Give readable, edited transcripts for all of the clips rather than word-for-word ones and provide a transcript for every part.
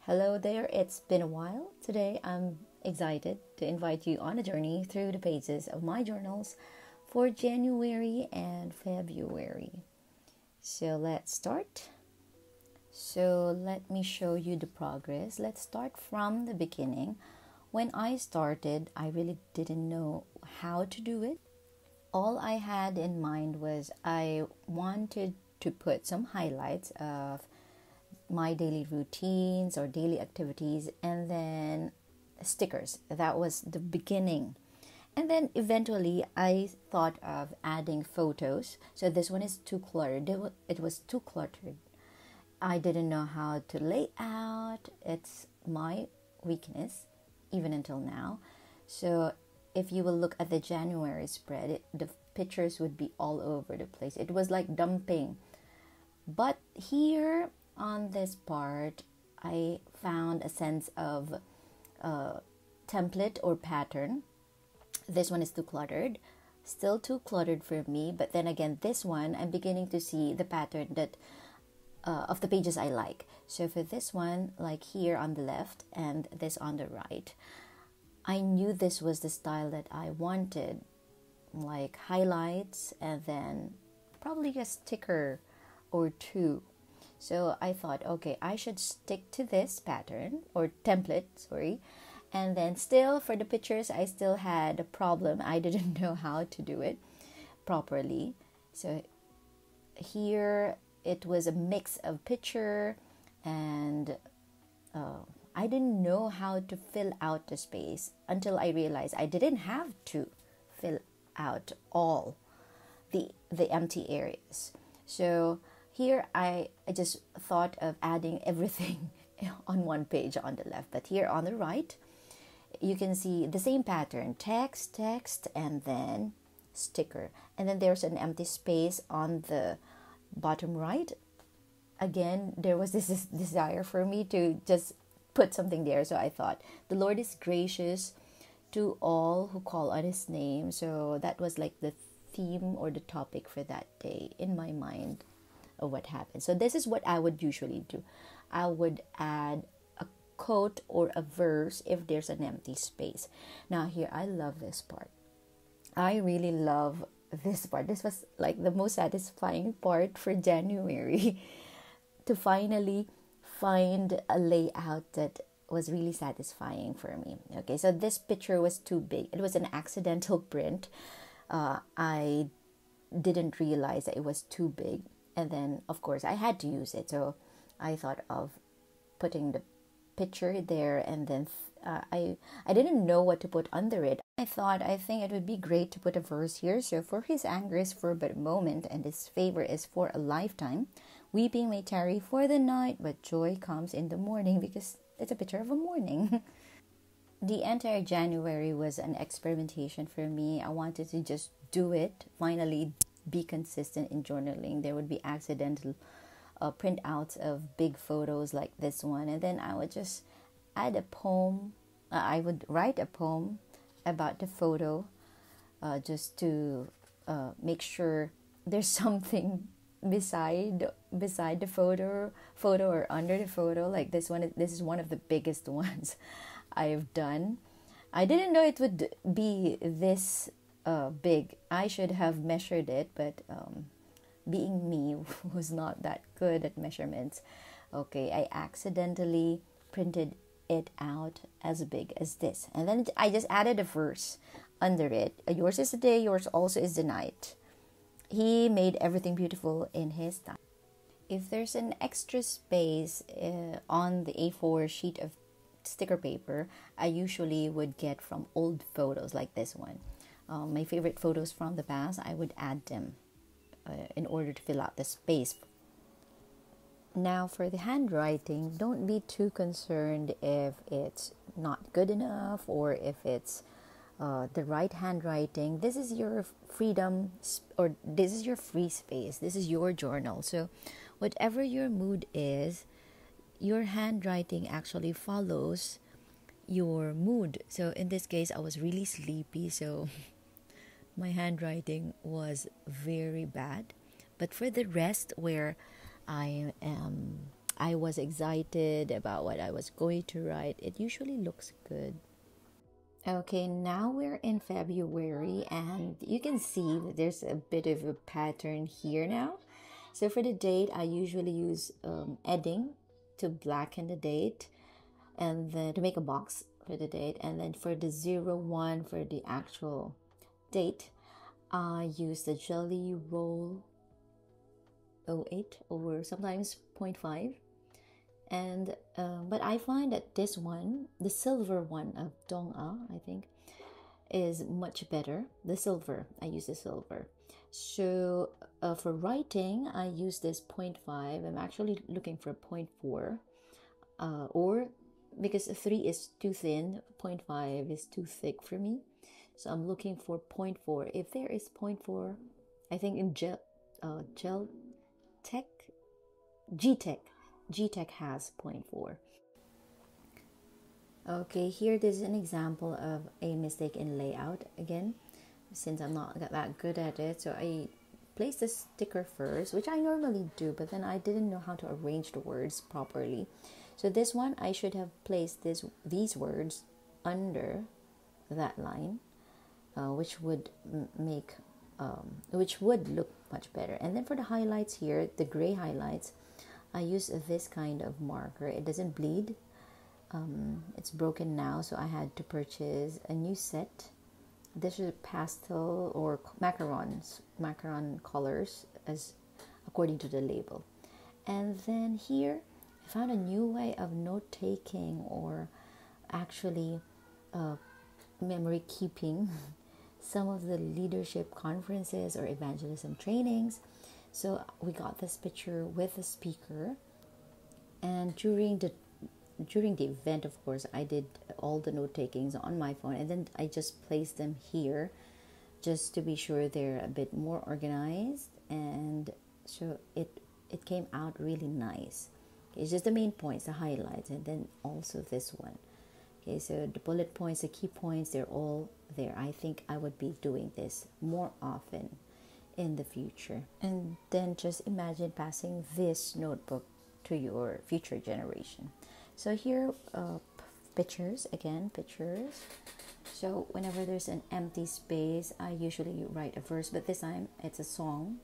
Hello there, it's been a while. Today I'm excited to invite you on a journey through the pages of my journals for January and February. So let's start. So let me show you the progress. Let's start from the beginning. When I started, I really didn't know how to do it. All I had in mind was I wanted to put some highlights of my daily routines or daily activities, and then stickers. That was the beginning. And then eventually I thought of adding photos. So this one is too cluttered. It was too cluttered. I didn't know how to lay out. It's my weakness even until now. So if you will look at the January spread, the pictures would be all over the place. It was like dumping. But here on this part, I found a sense of template or pattern. This one is too cluttered, still too cluttered for me. But then again, this one, I'm beginning to see the pattern that of the pages I like. So for this one, like here on the left and this on the right, I knew this was the style that I wanted, like highlights and then probably a sticker or two. So I thought, okay, I should stick to this pattern or template, sorry. And then still for the pictures, I still had a problem. I didn't know how to do it properly. So here it was a mix of picture and I didn't know how to fill out the space until I realized I didn't have to fill out all the empty areas. So here I just thought of adding everything on one page on the left. But here on the right, you can see the same pattern. Text, and then sticker. And then there's an empty space on the bottom right. Again, there was this desire for me to just put something there. So I thought, the Lord is gracious to all who call on His name. So that was like the theme or the topic for that day in my mind of what happened. So this is what I would usually do. I would add a quote or a verse if there's an empty space. Now here, I love this part. I really love this part. This was like the most satisfying part for January to finally find a layout that was really satisfying for me. Okay, so this picture was too big. It was an accidental print. I didn't realize that it was too big. And then, of course, I had to use it. So I thought of putting the picture there. And then I didn't know what to put under it. I think it would be great to put a verse here. So for His anger is for but a moment, and His favor is for a lifetime. Weeping may tarry for the night, but joy comes in the morning, because it's a picture of a morning. The entire January was an experimentation for me. I wanted to just do it, finally be consistent in journaling. There would be accidental printouts of big photos like this one, and then I would just add a poem. I would write a poem about the photo, just to make sure there's something beside the photo or under the photo. Like this one, this is one of the biggest ones I've done. I didn't know it would be this big. I should have measured it, but being me was not that good at measurements. Okay, I accidentally printed it out as big as this, and then I just added a verse under it. Yours is the day, yours also is the night. He made everything beautiful in His time. If there's an extra space on the A4 sheet of sticker paper, I usually would get from old photos like this one. My favorite photos from the past, I would add them in order to fill out the space. Now for the handwriting, don't be too concerned if it's not good enough or if it's the right handwriting. This is your freedom, or this is your free space. This is your journal. So whatever your mood is, your handwriting actually follows your mood. So in this case, I was really sleepy, so my handwriting was very bad. But for the rest, where I am I was excited about what I was going to write, it usually looks good. Okay, now we're in February, and you can see that there's a bit of a pattern here now. So for the date, I usually use edding to blacken the date, and then to make a box for the date. And then for the 01 for the actual date, I use the Jelly Roll 08 or sometimes 0.5. And but I find that this one, the silver one of Dong-A, I think, is much better. The silver, I use the silver. So for writing, I use this 0.5. I'm actually looking for 0.4, or because 3 is too thin, 0.5 is too thick for me. So I'm looking for 0.4. If there is 0.4, I think in Gel Tech, G-Tech has 0.4. Okay, here this is an example of a mistake in layout again, since I'm not that good at it. So I placed the sticker first, which I normally do, but then I didn't know how to arrange the words properly. So this one, I should have placed these words under that line, which would which would look much better. And then for the highlights here, the gray highlights, I use this kind of marker. It doesn't bleed. It's broken now, so I had to purchase a new set. This is pastel or macaron colors as according to the label. And then here I found a new way of note taking, or actually memory keeping some of the leadership conferences or evangelism trainings. So we got this picture with a speaker, and during the event, of course, I did all the note takings on my phone, and then I just placed them here just to be sure they're a bit more organized, and so it came out really nice. Okay, it's just the main points, the highlights, and then also this one. Okay, so the bullet points, the key points, they're all there. I think I would be doing this more often in the future. And then just imagine passing this notebook to your future generation. So here, pictures. So whenever there's an empty space, I usually write a verse, but this time it's a song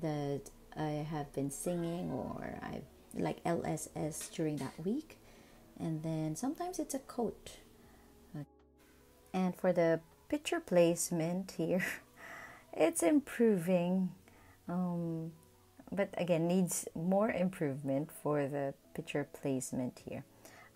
that I have been singing, or I like LSS during that week. And then sometimes it's a quote. And for the picture placement here, it's improving, but again needs more improvement for the picture placement here.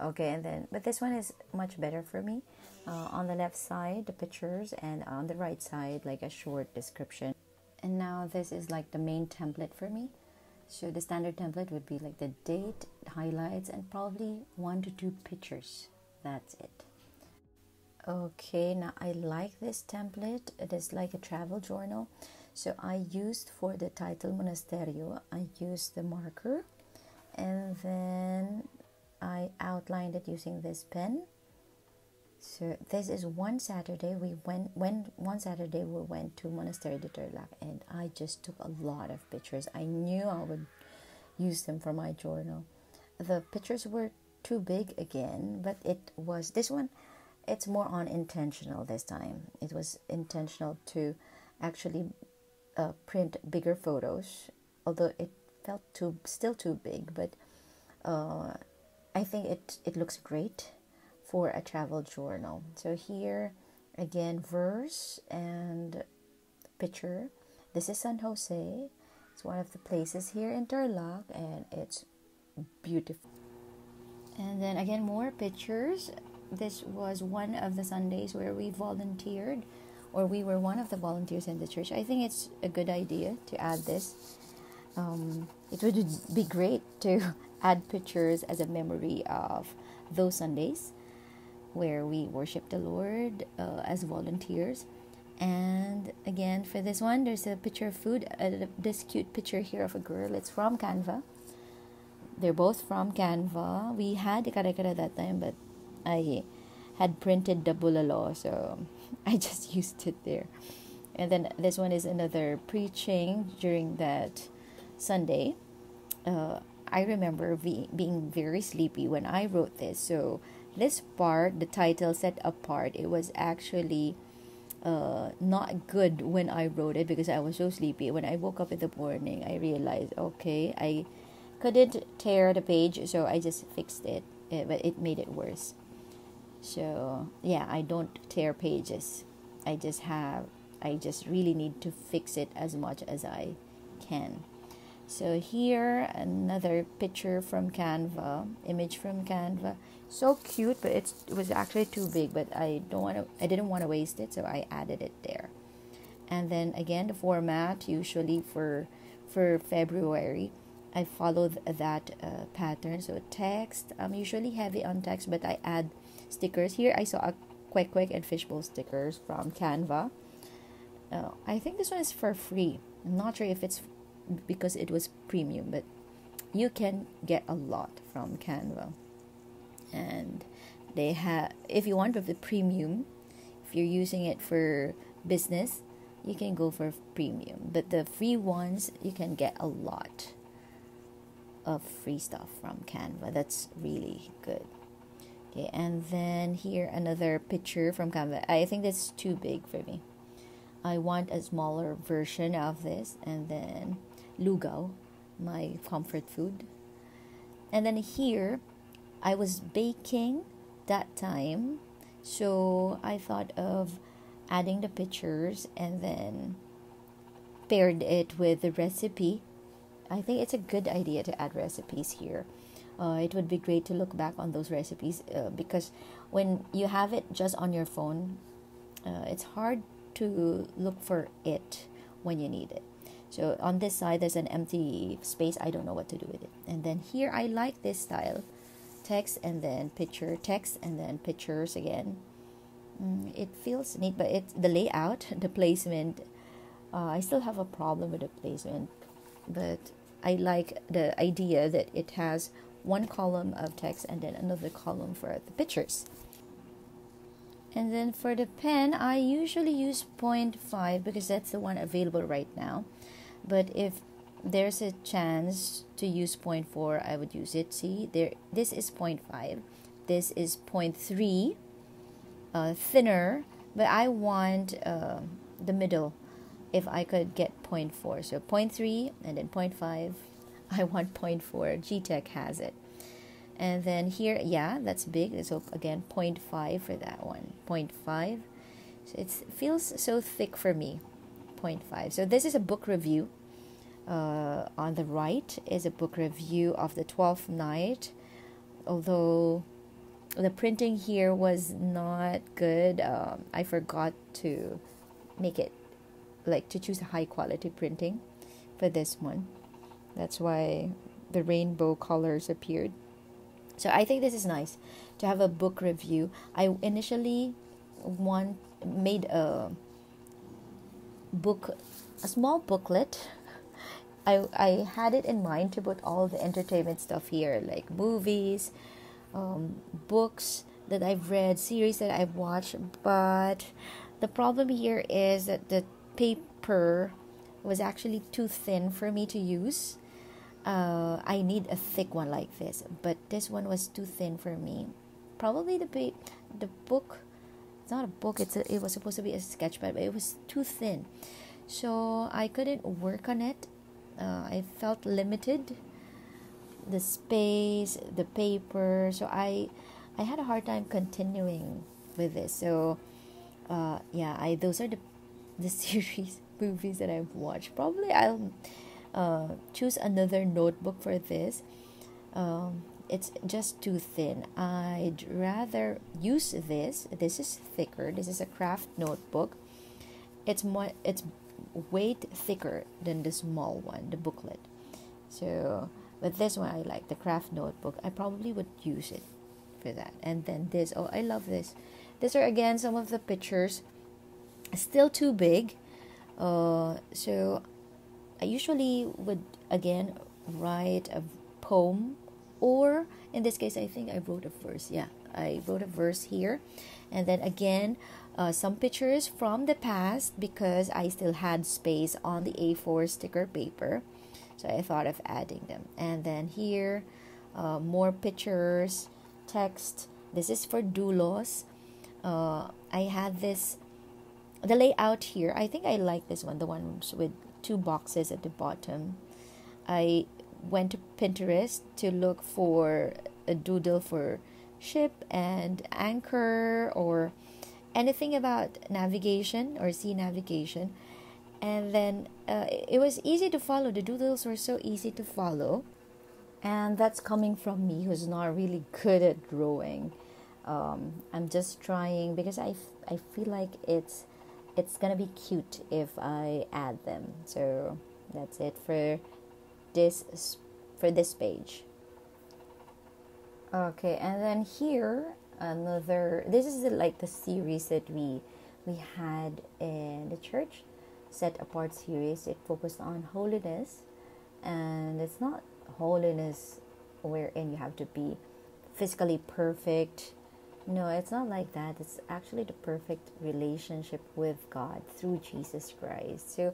Okay, and then but this one is much better for me. On the left side, the pictures, and on the right side, like a short description. And now this is like the main template for me. So the standard template would be like the date, highlights, and probably 1 to 2 pictures. That's it. Okay, now I like this template. It is like a travel journal. So I used for the title Monasterio, I used the marker, and then I outlined it using this pen. So this is one Saturday we went to Monastery de Tarlac, and I just took a lot of pictures. I knew I would use them for my journal. The pictures were too big again, but it was this one. It's more on intentional this time. It was intentional to actually print bigger photos, although it felt still too big. But I think it looks great for a travel journal. So here again, verse and picture. This is San Jose. It's one of the places here in Tarlac, and it's beautiful. And then again, more pictures. This was one of the Sundays where we volunteered, or we were one of the volunteers in the church. I think it's a good idea to add this. It would be great to add pictures as a memory of those Sundays where we worship the Lord as volunteers. And again, for this one, there's a picture of food. This cute picture here of a girl. It's from Canva. They're both from Canva. We had kare-kare that time, but I had printed the bulalo, so I just used it there. And then this one is another preaching during that Sunday. I remember being very sleepy when I wrote this. So this part, the title Set Apart, it was actually not good when I wrote it because I was so sleepy. When I woke up in the morning, I realized, okay, I couldn't tear the page, so I just fixed it, but it made it worse. So yeah, I don't tear pages. I just have, I just really need to fix it as much as I can. So here another picture from Canva, image from Canva. So cute, but it was actually too big, but I didn't want to waste it, so I added it there. And then again, the format usually for February, I follow that pattern. So text, I'm usually heavy on text, but I add stickers. Here I saw a quick and fishbowl stickers from Canva. I think this one is for free. I'm not sure if it's because it was premium, but you can get a lot from Canva. And they have, if you want with the premium, if you're using it for business, you can go for premium. But the free ones, you can get a lot of free stuff from Canva. That's really good. Okay, and then here another picture from Canva. I think that's too big for me. I want a smaller version of this. And then lugaw, my comfort food. And then here, I was baking that time, so I thought of adding the pictures and then paired it with the recipe. I think it's a good idea to add recipes here. It would be great to look back on those recipes because when you have it just on your phone, it's hard to look for it when you need it. So on this side, there's an empty space. I don't know what to do with it. And then here, I like this style. Text and then picture, text and then pictures again. It feels neat, but it's the layout, the placement. I still have a problem with the placement, but I like the idea that it has one column of text and then another column for the pictures. And then for the pen, I usually use 0.5 because that's the one available right now. But if there's a chance to use 0.4, I would use it. See, there. This is 0.5. This is 0.3, thinner. But I want the middle. If I could get 0.4, so 0.3 and then 0.5. I want 0.4. G-Tech has it. And then here, yeah, that's big. So again, 0.5 for that one. 0.5. So it feels so thick for me. 0.5. So this is a book review. On the right is a book review of the 12th Night, although the printing here was not good. I forgot to make it, like, to choose a high quality printing for this one. That's why the rainbow colors appeared. So I think this is nice to have a book review. I initially made a small booklet. I had it in mind to put all the entertainment stuff here, like movies, books that I've read, series that I've watched. But the problem here is that the paper was actually too thin for me to use. I need a thick one like this, but this one was too thin for me. Probably the book. It's not a book. It was supposed to be a sketchpad, but it was too thin, so I couldn't work on it. I felt limited, the space, the paper, so I had a hard time continuing with this. So yeah, those are the series movies that I've watched. Probably I'll choose another notebook for this. It's just too thin. I'd rather use this. This is thicker. This is a craft notebook. It's weight thicker than the small one, the booklet. So, but this one I like, the craft notebook. I probably would use it for that. And then this, oh, I love this. These are again some of the pictures. Still too big. So I usually would again write a poem, or in this case I think I wrote a verse. Yeah, I wrote a verse here. And then again, some pictures from the past because I still had space on the A4 sticker paper. So I thought of adding them. And then here, more pictures, text. This is for doulos. I had this, the layout here. I think I like this one, the ones with two boxes at the bottom. I went to Pinterest to look for a doodle for ship and anchor or anything about navigation or sea navigation. And then it was easy to follow. The doodles were so easy to follow. And that's coming from me who's not really good at drawing. I'm just trying because I feel like it's gonna be cute if I add them. So that's it this for this page. Okay, and then here another. This is like the series that we had in the church, set apart series. It focused on holiness, and it's not holiness wherein you have to be physically perfect. No, it's not like that. It's actually the perfect relationship with God through Jesus Christ. So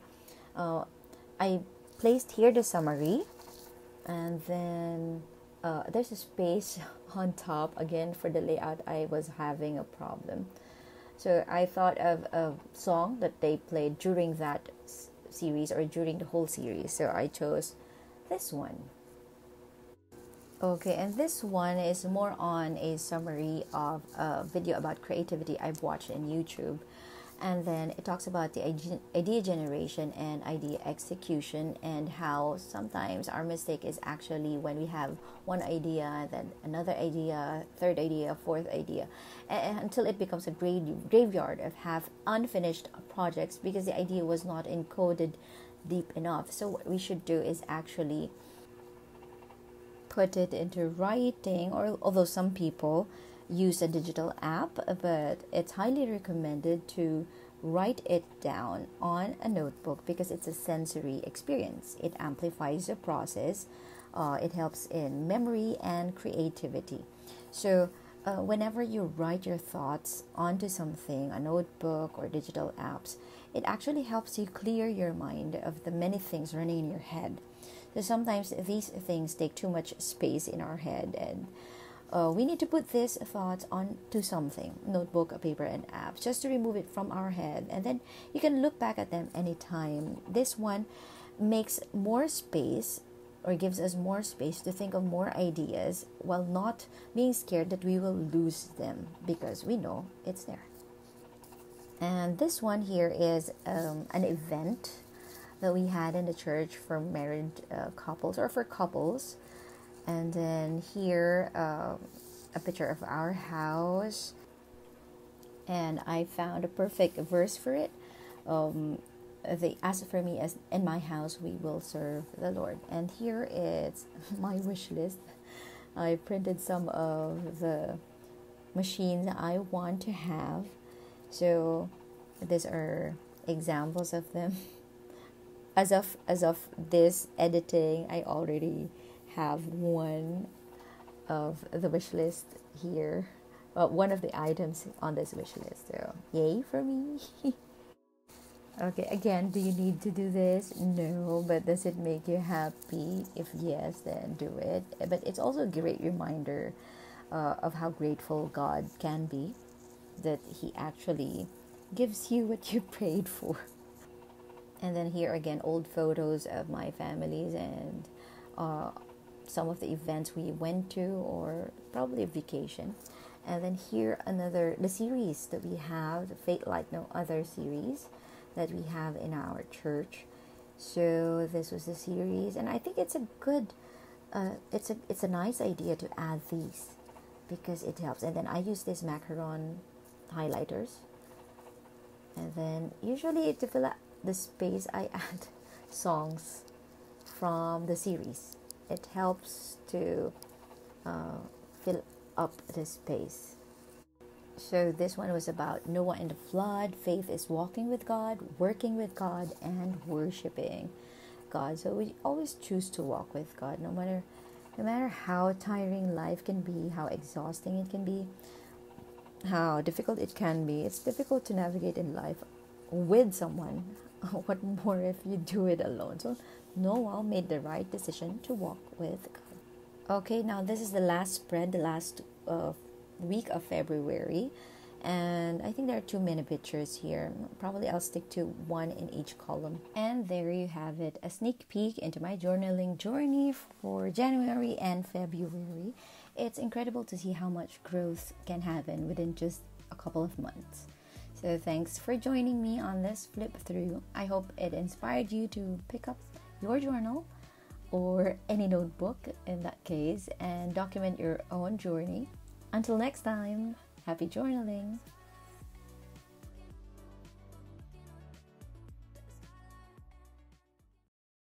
I placed here the summary, and then there's a space on top. Again, for the layout, I was having a problem. So I thought of a song that they played during that series or during the whole series. So I chose this one. Okay, and this one is more on a summary of a video about creativity I've watched in YouTube. And then it talks about the idea generation and idea execution, and how sometimes our mistake is actually when we have one idea, then another idea, third idea, fourth idea, and until it becomes a graveyard of half unfinished projects because the idea was not encoded deep enough. So what we should do is actually put it into writing, or although some people use a digital app, but it's highly recommended to write it down on a notebook because it's a sensory experience. It amplifies the process. It helps in memory and creativity. So whenever you write your thoughts onto something, a notebook or digital apps, it actually helps you clear your mind of the many things running in your head. So sometimes these things take too much space in our head, and we need to put these thoughts onto something, notebook, a paper, and apps, just to remove it from our head. And then you can look back at them anytime. This one makes more space, or gives us more space to think of more ideas while not being scared that we will lose them because we know it's there. And this one here is an event that we had in the church for married couples or for couples. And then here a picture of our house, and I found a perfect verse for it. They asked for me, as in my house we will serve the Lord. And here it's my wish list. I printed some of the machines I want to have, so these are examples of them. As of this editing, I already have one of the wish list here. One of the items on this wish list. So yay for me. Okay, again, do you need to do this? No, but does it make you happy? If yes, then do it. But it's also a great reminder of how grateful God can be, that He actually gives you what you prayed for. And then here again, old photos of my families and some of the events we went to, or probably a vacation. And then here the series that we have, the Faith Like No Other series that we have in our church. So this was the series, and I think it's a good, it's a nice idea to add these because it helps. And then I use these macaron highlighters, and then usually to fill up the space I add songs from the series. It helps to fill up the space. So this one was about Noah and the flood. Faith is walking with God, working with God, and worshiping God. So we always choose to walk with God, no matter how tiring life can be, how exhausting it can be, how difficult it can be. It's difficult to navigate in life with someone. What more if you do it alone? So Noah made the right decision to walk with God. Okay, now this is the last spread, the last week of February. And I think there are too many pictures here. Probably I'll stick to one in each column. And there you have it, a sneak peek into my journaling journey for January and February. It's incredible to see how much growth can happen within just a couple of months. So thanks for joining me on this flip through. I hope it inspired you to pick up your journal or any notebook in that case and document your own journey. Until next time, happy journaling!